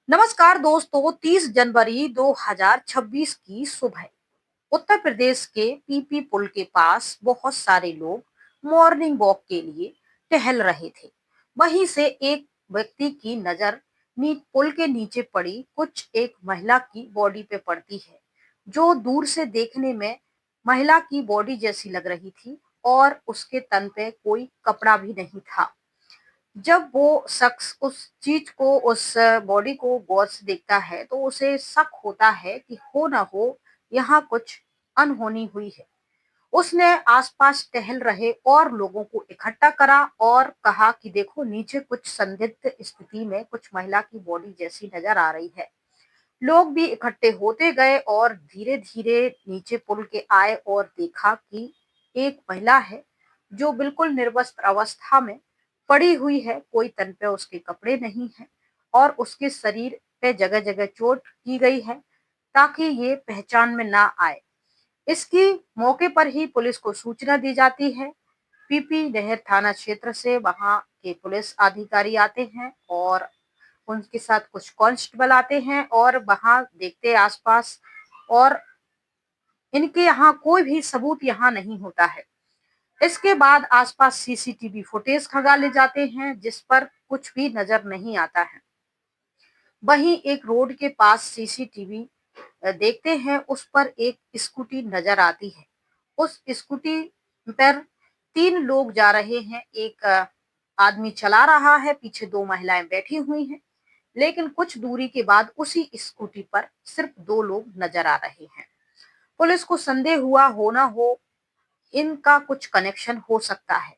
नमस्कार दोस्तों, 30 जनवरी 2026 की सुबह उत्तर प्रदेश के पीपी पुल के पास बहुत सारे लोग मॉर्निंग वॉक के लिए टहल रहे थे। वहीं से एक व्यक्ति की नजर पुल के नीचे पड़ी कुछ एक महिला की बॉडी पे पड़ती है, जो दूर से देखने में महिला की बॉडी जैसी लग रही थी और उसके तन पे कोई कपड़ा भी नहीं था। जब वो शख्स उस चीज को, उस बॉडी को गौर से देखता है तो उसे शक होता है कि हो ना हो यहाँ कुछ अनहोनी हुई है। उसने आसपास टहल रहे और लोगों को इकट्ठा करा और कहा कि देखो, नीचे कुछ संदिग्ध स्थिति में कुछ महिला की बॉडी जैसी नजर आ रही है। लोग भी इकट्ठे होते गए और धीरे धीरे नीचे पुल के आए और देखा कि एक महिला है जो बिल्कुल निर्वस्त्र अवस्था में पड़ी हुई है। कोई तन पे उसके कपड़े नहीं है और उसके शरीर पे जगह जगह चोट की गई है ताकि ये पहचान में ना आए। इसकी मौके पर ही पुलिस को सूचना दी जाती है। पीपी नहर थाना क्षेत्र से वहां के पुलिस अधिकारी आते हैं और उनके साथ कुछ कांस्टेबल आते हैं और वहां देखते आसपास, और इनके यहाँ कोई भी सबूत यहाँ नहीं होता है। इसके बाद आसपास सीसीटीवी फुटेज खंगाले जाते हैं जिस पर कुछ भी नजर नहीं आता है। वहीं एक रोड के पास सीसीटीवी देखते हैं, उस पर एक स्कूटी नजर आती है। उस स्कूटी पर 3 लोग जा रहे हैं। एक आदमी चला रहा है, पीछे 2 महिलाएं बैठी हुई हैं। लेकिन कुछ दूरी के बाद उसी स्कूटी पर सिर्फ 2 लोग नजर आ रहे हैं। पुलिस को संदेह हुआ, हो ना हो इनका कुछ कनेक्शन हो सकता है।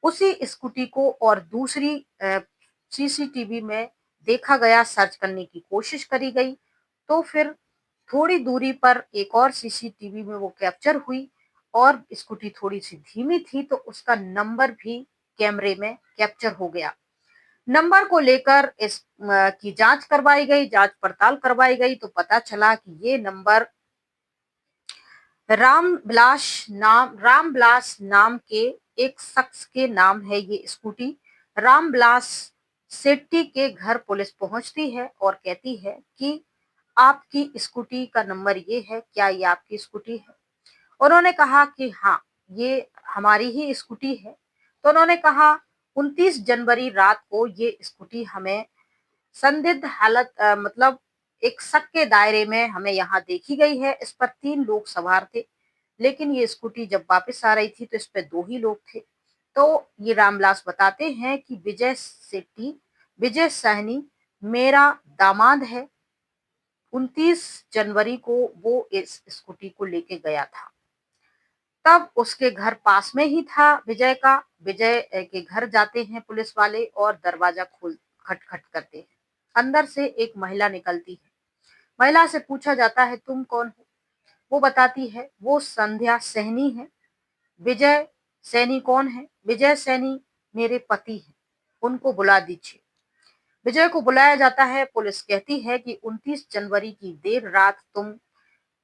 उसी स्कूटी को और दूसरी सीसीटीवी में देखा गया, सर्च करने की कोशिश करी गई। तो फिर थोड़ी दूरी पर एक और सीसीटीवी में वो कैप्चर हुई और स्कूटी थोड़ी सी धीमी थी तो उसका नंबर भी कैमरे में कैप्चर हो गया। नंबर को लेकर इस की जांच करवाई गई, जांच पड़ताल करवाई गई तो पता चला कि ये नंबर राम बिलास नाम के एक शख्स के नाम है। ये स्कूटी राम बिलास सेट्टी के घर पुलिस पहुंचती है और कहती है कि आपकी स्कूटी का नंबर ये है, क्या ये आपकी स्कूटी है? उन्होंने कहा कि हाँ, ये हमारी ही स्कूटी है। तो उन्होंने कहा 29 जनवरी रात को ये स्कूटी हमें संदिग्ध हालत, मतलब एक शक के दायरे में हमें यहाँ देखी गई है। इस पर 3 लोग सवार थे, लेकिन ये स्कूटी जब वापस आ रही थी तो इस पे 2 ही लोग थे। तो ये रामविलास बताते हैं कि विजय सहनी मेरा दामाद है। 29 जनवरी को वो इस स्कूटी को लेके गया था। तब उसके घर पास में ही था विजय का। विजय के घर जाते हैं पुलिस वाले और दरवाजा खोल खटखट करते हैं। अंदर से एक महिला निकलती है। महिला से पूछा जाता है, तुम कौन हो? वो बताती है वो संध्या सैनी है। विजय सैनी कौन है? विजय सैनी मेरे पति हैं, उनको बुला दीजिए। विजय को बुलाया जाता है। पुलिस कहती है कि 29 जनवरी की देर रात तुम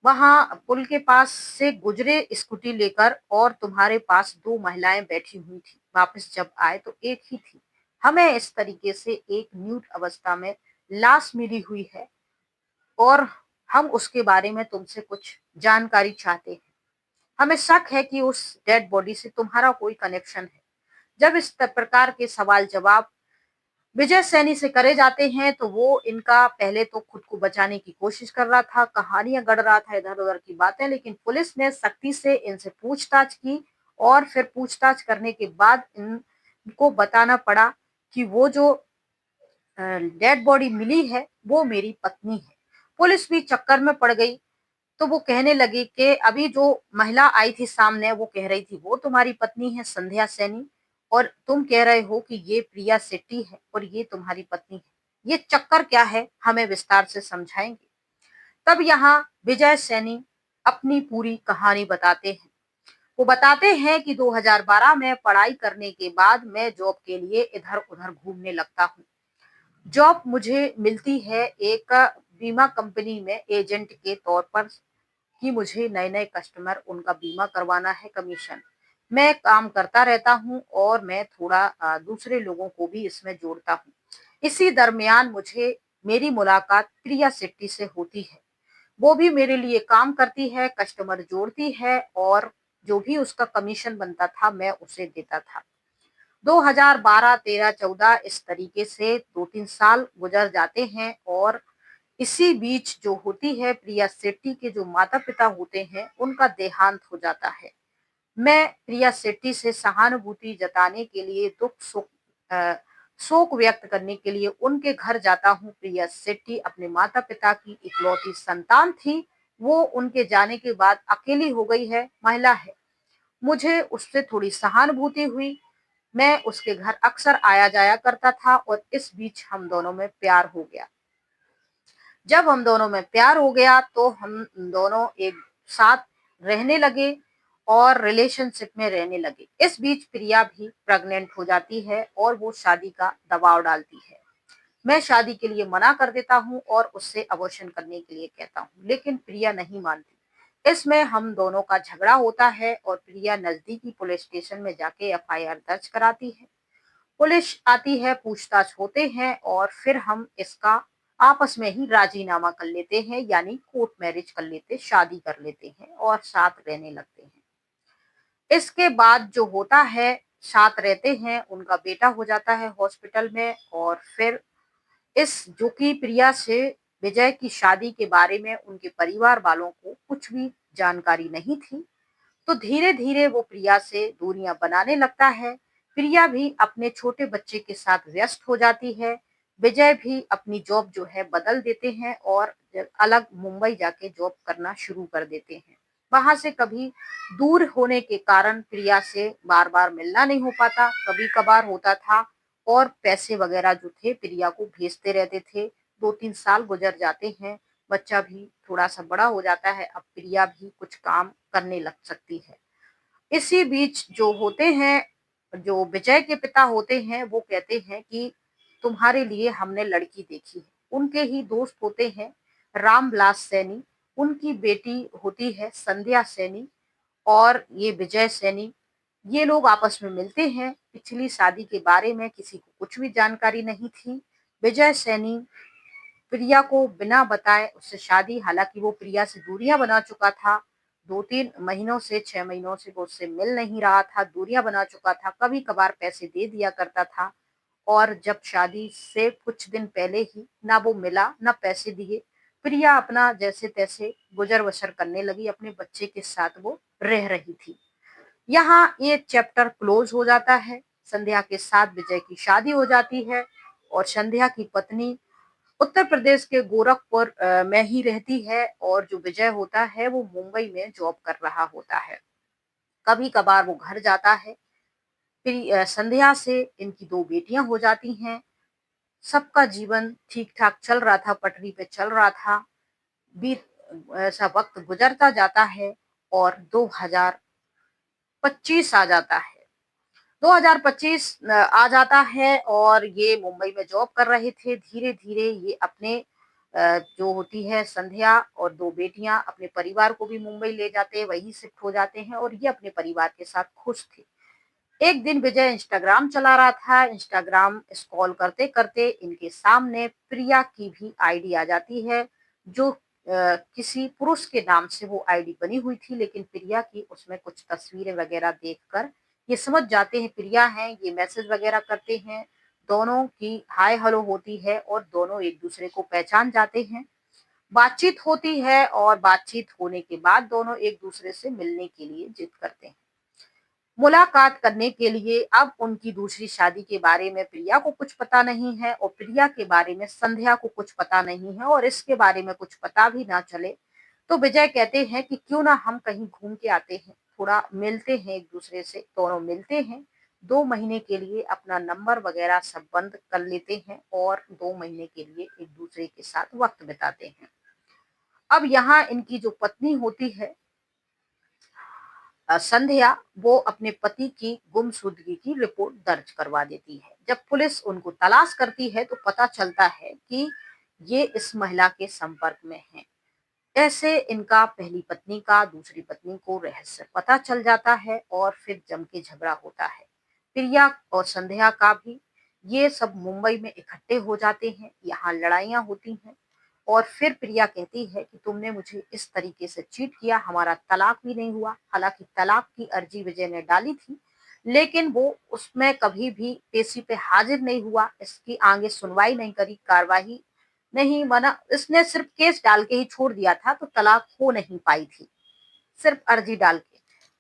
वहां पुल के पास से गुजरे स्कूटी लेकर और तुम्हारे पास 2 महिलाएं बैठी हुई थी। वापस जब आए तो एक ही थी। हमें इस तरीके से एक न्यूड अवस्था में लाश मिली हुई है और हम उसके बारे में तुमसे कुछ जानकारी चाहते हैं। हमें शक है कि उस डेड बॉडी से तुम्हारा कोई कनेक्शन है। जब इस प्रकार के सवाल जवाब विजय सैनी से करे जाते हैं तो वो इनका पहले तो खुद को बचाने की कोशिश कर रहा था, कहानियां गढ़ रहा था इधर उधर की बातें, लेकिन पुलिस ने सख्ती से इनसे पूछताछ की और फिर पूछताछ करने के बाद इनको बताना पड़ा कि वो जो डेड बॉडी मिली है वो मेरी पत्नी है। पुलिस भी चक्कर में पड़ गई। तो वो कहने लगी कि अभी जो महिला आई थी सामने, वो कह रही थी वो तुम्हारी पत्नी है संध्या सैनी, और तुम कह रहे हो कि ये प्रिया सेट्टी है और ये तुम्हारी पत्नी है। ये चक्कर क्या है, हमें विस्तार से समझाएंगे। तब यहाँ विजय सैनी अपनी पूरी कहानी बताते हैं। वो बताते हैं कि 2012 में पढ़ाई करने के बाद मैं जॉब के लिए इधर उधर घूमने लगता हूँ। जॉब मुझे मिलती है एक बीमा कंपनी में एजेंट के तौर पर कि मुझे नए-नए कस्टमर उनका बीमा करवाना है, कमीशन। मैं काम करता रहता हूँ और मैं थोड़ा दूसरे लोगों को भी इसमें जोड़ता हूँ। इसी दरमियान मुझे मेरी मुलाकात प्रिया शेट्टी से होती है। वो भी मेरे लिए काम करती है, कस्टमर जोड़ती है और जो भी उसका कमीशन बनता था मैं उसे देता था। 2012, 13, 14 इस तरीके से 2-3 साल गुजर जाते हैं और इसी बीच जो होती है प्रिया शेट्टी के जो माता-पिता होते हैं, उनका देहांत हो जाता है। मैं प्रिया शेट्टी से सहानुभूति जताने के लिए अ, शोक व्यक्त करने के लिए उनके घर जाता हूँ। प्रिया शेट्टी अपने माता-पिता की इकलौती संतान थी। वो उनके जाने के बाद अकेली हो गई है, महिला है। मुझे उससे थोड़ी सहानुभूति हुई। मैं उसके घर अक्सर आया-जाया करता था और इस बीच हम दोनों में प्यार हो गया। जब हम दोनों में प्यार हो गया तो हम दोनों एक साथ रहने लगे और रिलेशनशिप में रहने लगे। इस बीच प्रिया भी प्रेग्नेंट हो जाती है और वो शादी का दबाव डालती है। मैं शादी के लिए मना कर देता हूँ और उससे अबॉर्शन करने के लिए कहता हूँ, लेकिन प्रिया नहीं मानती। इसमें हम दोनों का झगड़ा होता है और प्रिया नजदीकी पुलिस स्टेशन में जाके एफआईआर दर्ज कराती है। पुलिस आती है, पूछताछ होते हैं और फिर हम इसका आपस में ही राजीनामा कर लेते हैं, यानी कोर्ट मैरिज कर लेते, शादी कर लेते हैं और साथ रहने लगते हैं। इसके बाद जो होता है, साथ रहते हैं, उनका बेटा हो जाता है हॉस्पिटल में और फिर इस जो कि प्रिया से विजय की शादी के बारे में उनके परिवार वालों को कुछ भी जानकारी नहीं थी। तो धीरे-धीरे वो प्रिया से दूरियां बनाने लगता है। प्रिया भी अपने छोटे बच्चे के साथ व्यस्त हो जाती है। विजय भी अपनी जॉब जो है बदल देते हैं और अलग मुंबई जाके जॉब करना शुरू कर देते हैं। वहां से कभी दूर होने के कारण प्रिया से बार-बार मिलना नहीं हो पाता, कभी-कभार होता था और पैसे वगैरह जो थे प्रिया को भेजते रहते थे। 2-3 साल गुजर जाते हैं, बच्चा भी थोड़ा-सा बड़ा हो जाता है, अब प्रिया भी कुछ काम करने लग सकती है। इसी बीच जो होते हैं, जो विजय के पिता होते हैं, वो कहते हैं कि तुम्हारे लिए हमने लड़की देखी है। उनके ही दोस्त होते हैं रामविलास सैनी, उनकी बेटी होती है संध्या सैनी और ये विजय सैनी। ये लोग आपस में मिलते हैं। पिछली शादी के बारे में किसी को कुछ भी जानकारी नहीं थी। विजय सैनी प्रिया को बिना बताए उससे शादी, हालाँकि वो प्रिया से दूरियाँ बना चुका था। 2-3 महीनों से 6 महीनों से वो उससे मिल नहीं रहा था, दूरियाँ बना चुका था, कभी-कभार पैसे दे दिया करता था और जब शादी से कुछ दिन पहले ही ना वो मिला, ना पैसे दिए। प्रिया अपना जैसे-तैसे गुज़र-बसर करने लगी, अपने बच्चे के साथ वो रह रही थी। यहाँ ये चैप्टर क्लोज़ हो जाता है। संध्या के साथ विजय की शादी हो जाती है और संध्या की पत्नी उत्तर प्रदेश के गोरखपुर में ही रहती है और जो विजय होता है वो मुंबई में जॉब कर रहा होता है। कभी कभार वो घर जाता है। फिर संध्या से इनकी 2 बेटियां हो जाती हैं। सबका जीवन ठीक ठाक चल रहा था, पटरी पे चल रहा था। बीत ऐसा वक्त गुजरता जाता है और 2025 आ जाता है। 2025 आ जाता है और ये मुंबई में जॉब कर रहे थे। धीरे-धीरे ये अपने जो होती है संध्या और 2 बेटियाँ अपने परिवार को भी मुंबई ले जाते हैं, वहीं शिफ्ट हो जाते हैं और ये अपने परिवार के साथ खुश थे। एक दिन विजय इंस्टाग्राम चला रहा था, इंस्टाग्राम स्क्रॉल करते-करते इनके सामने प्रिया की भी आईडी आ जाती है, जो किसी पुरुष के नाम से वो आईडी बनी हुई थी, लेकिन प्रिया की उसमें कुछ तस्वीरें वगैरह देखकर ये समझ जाते हैं प्रिया हैं, ये मैसेज वगैरह करते हैं, दोनों की हाय हेलो होती है और दोनों एक-दूसरे को पहचान जाते हैं। बातचीत होती है और बातचीत होने के बाद दोनों एक-दूसरे से मिलने के लिए जिद करते हैं। मुलाकात करने के लिए अब उनकी दूसरी शादी के बारे में प्रिया को कुछ पता नहीं है और प्रिया के बारे में संध्या को कुछ पता नहीं है और इसके बारे में कुछ पता भी ना चले तो विजय कहते हैं कि क्यों ना हम कहीं घूम के आते हैं, थोड़ा मिलते हैं एक दूसरे से। दोनों मिलते हैं। 2 महीने के लिए अपना नंबर वगैरह सब बंद कर लेते हैं और 2 महीने के लिए एक दूसरे के साथ वक्त बिताते हैं। अब यहाँ इनकी जो पत्नी होती है संध्या, वो अपने पति की गुमशुदगी की रिपोर्ट दर्ज करवा देती है। जब पुलिस उनको तलाश करती है तो पता चलता है कि ये इस महिला के संपर्क में हैं। ऐसे इनका पहली पत्नी का दूसरी पत्नी को रहस्य पता चल जाता है और फिर जम के झगड़ा होता है। प्रिया और संध्या का भी। ये सब मुंबई में इकट्ठे हो जाते हैं, यहाँ लड़ाइयाँ होती हैं और फिर प्रिया कहती है कि तुमने मुझे इस तरीके से चीट किया, हमारा तलाक भी नहीं हुआ। हालाँकि तलाक की अर्जी विजय ने डाली थी, लेकिन वो उसमें कभी भी पेशी पे हाजिर नहीं हुआ, इसकी आगे सुनवाई नहीं करी, कार्रवाई नहीं बना, इसने सिर्फ केस डाल के ही छोड़ दिया था, तो तलाक हो नहीं पाई थी, सिर्फ अर्जी डाल के।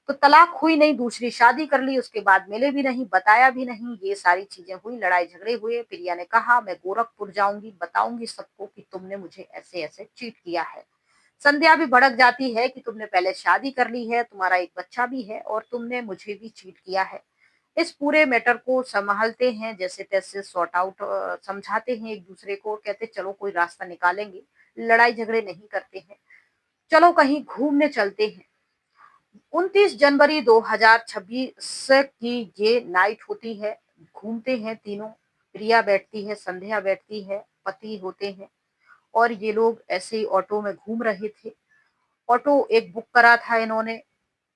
तो तलाक हुई नहीं, दूसरी शादी कर ली, उसके बाद मिले भी नहीं, बताया भी नहीं, ये सारी चीजें हुई, लड़ाई झगड़े हुए। प्रिया ने कहा मैं गोरखपुर जाऊंगी, बताऊंगी सबको कि तुमने मुझे ऐसे ऐसे चीट किया है। संध्या भी भड़क जाती है कि तुमने पहले शादी कर ली है, तुम्हारा एक बच्चा भी है और तुमने मुझे भी चीट किया है। इस पूरे मैटर को संभालते हैं, जैसे तैसे सॉर्ट आउट समझाते हैं एक दूसरे को, कहते चलो कोई रास्ता निकालेंगे, लड़ाई झगड़े नहीं करते हैं, चलो कहीं घूमने चलते हैं। 29 जनवरी 2026 की ये नाइट होती है, घूमते हैं तीनों, प्रिया बैठती है, संध्या बैठती है, पति होते हैं और ये लोग ऐसे ही ऑटो में घूम रहे थे। ऑटो एक बुक करा था इन्होंने,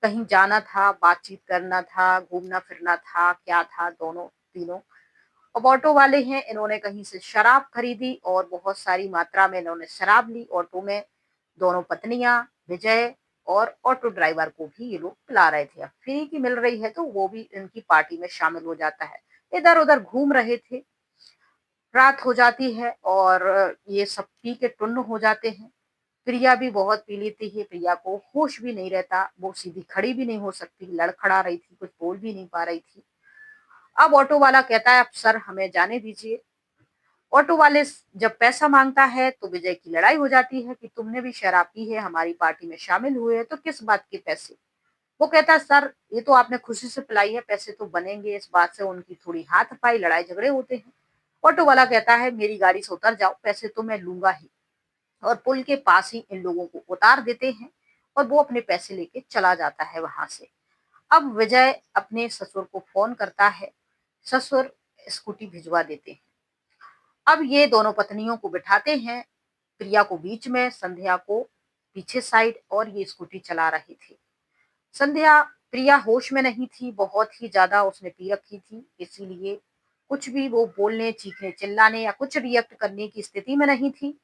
कहीं जाना था, बातचीत करना था, घूमना फिरना था, क्या था दोनों तीनों। अब ऑटो वाले हैं, इन्होंने कहीं से शराब खरीदी और बहुत सारी मात्रा में इन्होंने शराब ली ऑटो में। दोनों पत्नियां, विजय और ऑटो ड्राइवर को भी ये लोग पिला रहे थे। अब फ्री की मिल रही है तो वो भी इनकी पार्टी में शामिल हो जाता है। इधर उधर घूम रहे थे, रात हो जाती है और ये सब पी के टुन्न हो जाते हैं। प्रिया भी बहुत पी लेती है, प्रिया को होश भी नहीं रहता, वो सीधी खड़ी भी नहीं हो सकती, लड़खड़ा रही थी, कुछ बोल भी नहीं पा रही थी। अब ऑटो वाला कहता है अब सर हमें जाने दीजिए। ऑटो वाले जब पैसा मांगता है तो विजय की लड़ाई हो जाती है कि तुमने भी शराब पी है, हमारी पार्टी में शामिल हुए हैं, तो किस बात के पैसे। वो कहता है सर ये तो आपने खुशी से पिलाई है, पैसे तो बनेंगे। इस बात से उनकी थोड़ी हाथापाई, लड़ाई झगड़े होते हैं। ऑटो वाला कहता है मेरी गाड़ी से उतर जाओ, पैसे तो मैं लूंगा ही, और पुल के पास ही इन लोगों को उतार देते हैं और वो अपने पैसे लेके चला जाता है वहां से। अब विजय अपने ससुर को फोन करता है, ससुर स्कूटी भिजवा देते हैं। अब ये दोनों पत्नियों को बिठाते हैं, प्रिया को बीच में, संध्या को पीछे साइड, और ये स्कूटी चला रही थी। संध्या, प्रिया होश में नहीं थी, बहुत ही ज्यादा उसने पी रखी थी, इसीलिए कुछ भी वो बोलने, चीखने, चिल्लाने या कुछ रिएक्ट करने की स्थिति में नहीं थी।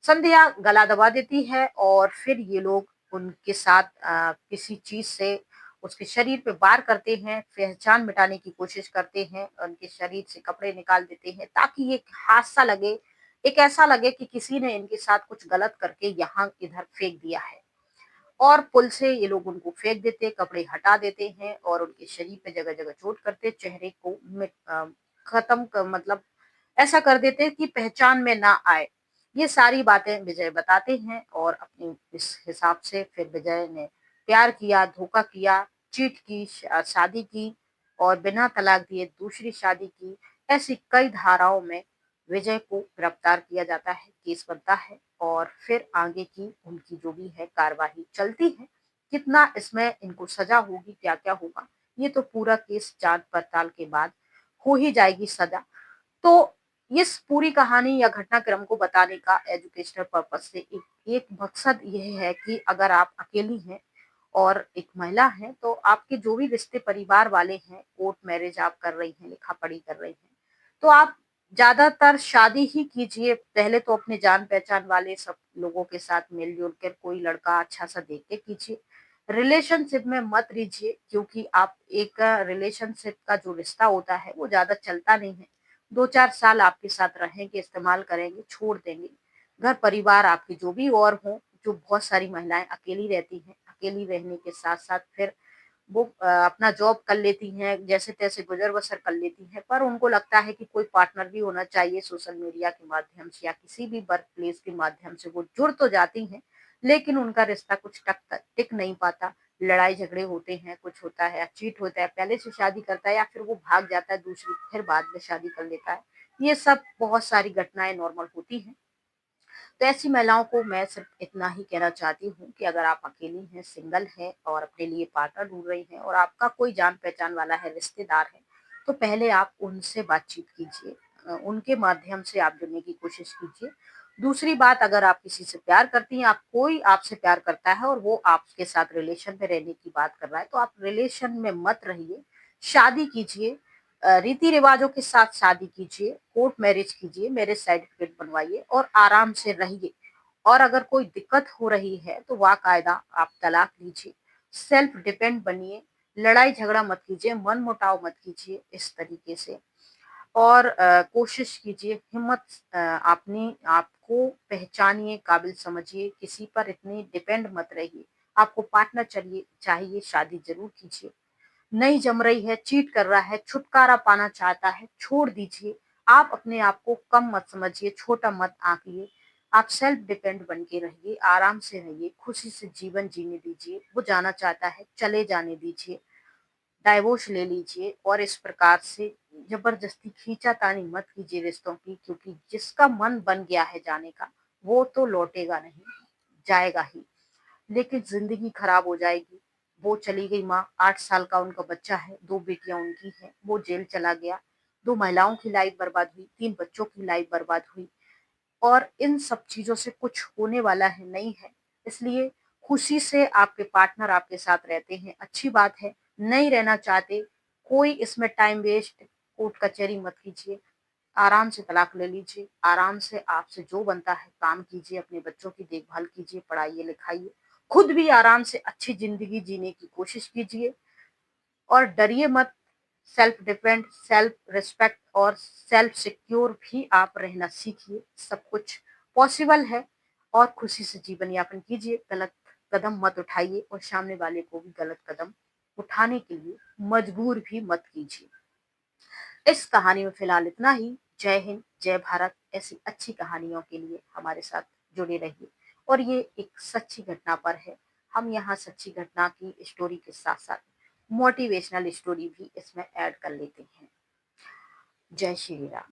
संध्या गला दबा देती है और फिर ये लोग उनके साथ किसी चीज से उसके शरीर पे वार करते हैं, पहचान मिटाने की कोशिश करते हैं, उनके शरीर से कपड़े निकाल देते हैं ताकि एक हादसा लगे, एक ऐसा लगे कि किसी ने इनके साथ कुछ गलत करके यहाँ इधर फेंक दिया है। और पुल से ये लोग उनको फेंक देते, कपड़े हटा देते हैं और उनके शरीर पे जगह जगह चोट करते, चेहरे को मतलब ऐसा कर देते कि पहचान में ना आए। ये सारी बातें विजय बताते हैं और अपने इस हिसाब से फिर विजय ने प्यार किया, धोखा किया, चीट की, शादी की और बिना तलाक दिए दूसरी शादी की। ऐसी कई धाराओं में विजय को गिरफ्तार किया जाता है, केस बनता है और फिर आगे की उनकी जो भी है कार्यवाही चलती है। कितना इसमें इनको सजा होगी, क्या क्या होगा, ये तो पूरा केस जांच पड़ताल के बाद हो ही जाएगी सजा। तो इस पूरी कहानी या घटनाक्रम को बताने का एजुकेशनल पर्पज से एक मकसद यह है कि अगर आप अकेली हैं और एक महिला हैं तो आपके जो भी रिश्ते परिवार वाले हैं, कोर्ट मैरिज आप कर रही हैं, लिखा पढ़ी कर रही हैं, तो आप ज्यादातर शादी ही कीजिए। पहले तो अपने जान पहचान वाले सब लोगों के साथ मिलजुल कर कोई लड़का अच्छा सा देख के कीजिए। रिलेशनशिप में मत रहिए, क्योंकि आप एक रिलेशनशिप का जो रिश्ता होता है वो ज्यादा चलता नहीं है। 2-4 साल आपके साथ रहेंगे, इस्तेमाल करेंगे, छोड़ देंगे। घर परिवार आपके जो भी और हों, जो बहुत सारी महिलाएं अकेली रहती हैं, अकेली रहने के साथ साथ फिर वो अपना जॉब कर लेती हैं, जैसे तैसे गुजर बसर कर लेती हैं, पर उनको लगता है कि कोई पार्टनर भी होना चाहिए। सोशल मीडिया के माध्यम से या किसी भी वर्क प्लेस के माध्यम से वो जुड़ तो जाती हैं, लेकिन उनका रिश्ता कुछ टिक नहीं पाता। लड़ाई झगड़े होते हैं, कुछ होता है, चीट होता है, पहले से शादी करता है या फिर वो भाग जाता है दूसरी, फिर बाद में शादी कर लेता है। ये सब बहुत सारी घटनाएं नॉर्मल होती हैं। तो ऐसी महिलाओं को मैं सिर्फ इतना ही कहना चाहती हूँ कि अगर आप अकेली हैं, सिंगल हैं और अपने लिए पार्टनर ढूंढ रही हैं और आपका कोई जान पहचान वाला है, रिश्तेदार है, तो पहले आप उनसे बातचीत कीजिए, उनके माध्यम से आप जुड़ने की कोशिश कीजिए। दूसरी बात, अगर आप किसी से प्यार करती हैं, आप कोई आपसे प्यार करता है और वो आपके साथ रिलेशन में रहने की बात कर रहा है, तो आप रिलेशन में मत रहिए, शादी कीजिए। रीति रिवाजों के साथ शादी कीजिए, कोर्ट मैरिज कीजिए, मैरिज सर्टिफिकेट बनवाइए और आराम से रहिए। और अगर कोई दिक्कत हो रही है तो बाकायदा आप तलाक लीजिए, सेल्फ डिपेंड बनिए, लड़ाई झगड़ा मत कीजिए, मन मुटाव मत कीजिए इस तरीके से। और कोशिश कीजिए, हिम्मत अपनी आपको पहचानिए, काबिल समझिए, किसी पर इतनी डिपेंड मत रहिए। आपको पार्टनर चाहिए, शादी ज़रूर कीजिए। नहीं जम रही है, चीट कर रहा है, छुटकारा पाना चाहता है, छोड़ दीजिए। आप अपने आप को कम मत समझिए, छोटा मत आंकिए। आप सेल्फ डिपेंड बन के रहिए, आराम से रहिए, खुशी से जीवन जीने दीजिए। वो जाना चाहता है, चले जाने दीजिए। डाइवोर्स ले लीजिए और इस प्रकार से जबरदस्ती खींचातानी मत कीजिए रिश्तों की, क्योंकि जिसका मन बन गया है जाने का वो तो लौटेगा नहीं, जाएगा ही। लेकिन जिंदगी खराब हो जाएगी। वो चली गई माँ, 8 साल का उनका बच्चा है, 2 बेटियां उनकी हैं, वो जेल चला गया, 2 महिलाओं की लाइफ बर्बाद हुई, 3 बच्चों की लाइफ बर्बाद हुई। और इन सब चीजों से कुछ होने वाला है नहीं है। इसलिए खुशी से आपके पार्टनर आपके साथ रहते हैं, अच्छी बात है। नहीं रहना चाहते, कोई इसमें टाइम वेस्ट कोर्ट कचहरी मत कीजिए। आराम से तलाक ले लीजिए, आराम से आपसे जो बनता है काम कीजिए, अपने बच्चों की देखभाल कीजिए, पढ़ाइए लिखाइए, खुद भी आराम से अच्छी जिंदगी जीने की कोशिश कीजिए। और डरिए मत। सेल्फ डिपेंड, सेल्फ रिस्पेक्ट और सेल्फ सिक्योर भी आप रहना सीखिए। सब कुछ पॉसिबल है। और खुशी से जीवन यापन कीजिए, गलत कदम मत उठाइए और सामने वाले को भी गलत कदम उठाने के लिए मजबूर भी मत कीजिए। इस कहानी में फिलहाल इतना ही। जय हिंद, जय भारत। ऐसी अच्छी कहानियों के लिए हमारे साथ जुड़े रहिए। और ये एक सच्ची घटना पर है। हम यहाँ सच्ची घटना की स्टोरी के साथ साथ मोटिवेशनल स्टोरी भी इसमें ऐड कर लेते हैं। जय श्री राम।